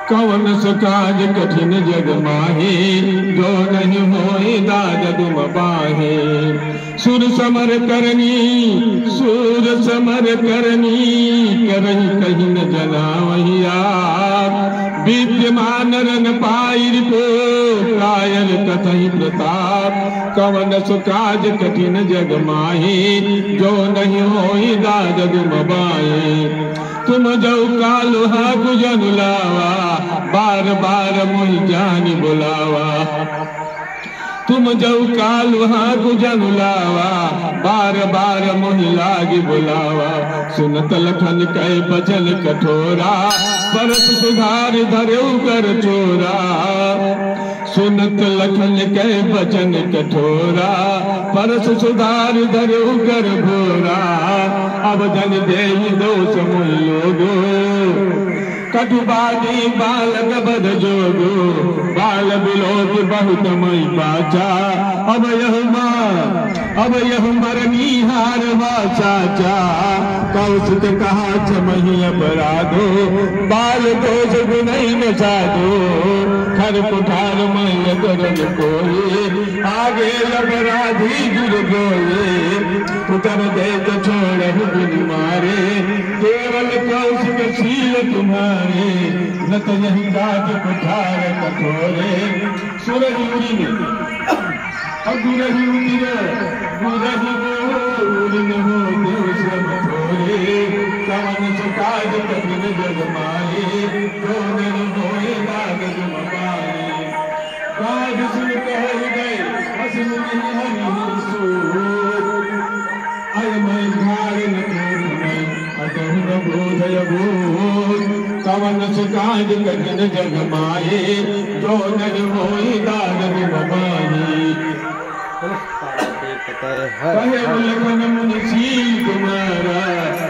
कवन सुकाज कठिन जग माहे, जो नहीं होए दाद तुम बाहे। सुर समर करनी करही कहीं न जना वहिया। विद्यमान रन पाइर को कायल कथई प्रताप। कवन सुकाज कठिन जग माहे, जो नहीं होई दाद तुम बाहे। तुम जो कालु हा गुजन लावा, बार बार मुझ जान बुलावा। तुम जो कालु हा गुजन लावा, बार बार मुझ लागी बुलावा। सुनत लखन कई बचन कठोरा, परस सुधार धरे कर चोरा। सुनत लखन कई बचन कठोरा, परस सुधार धरे कर भोरा। अब जन दे दोष मुझ लोगो, कटुबादी बालक बद जोगो। बाल बिलोक बहुत मई पाचा, अब यह मरनी हार चाचा। कौशिक कहा चमही अपराधो, बाल दोष गुनई न साधो। खर कुठार मई करन कोई, आगे अपराधी जुड़ गोये। उतर दे तो छोड़ बिन मारे, केवल कौशिक शील तुम्हारे। न तो यही दाद कुठार कठोरे। सुरही उड़ी और गुरही उड़े, गुरही हो देव सब थोरे। कवन सुकाज कठिन जग माहे, जो नहीं होए दाद तुम बाहे। काज सुन कह गए हसन हरि सूर। अय मैं घाड़ न तोड़ मैं अतः न बोधय बोध। कवन सुकाज कठिन जग माहे, जो नहीं होई दाद तुम बाहे। कहे लखन मुनि शील तुम्हारा,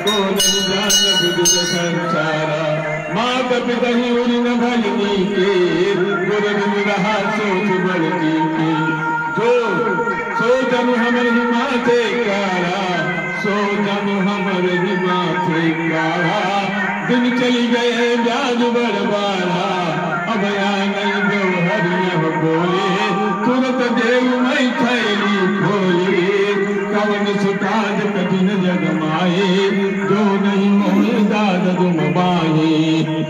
को नहीं जान विदित संसारा। मात पिता ही उरी न भलनी के, गुर बिन रहा सोच बलती के। जो सो जनु हमर हिमाते कारा, सो जनु हमर हिमाते कारा। दिन चली गए ब्याज बड़बारा, अब नहीं दो हरियम बोले। तुरत देव मई थैली खोली, कवन सुकाज कठिन जग माहे, जो नहीं मोहे दाद तुम बाहे।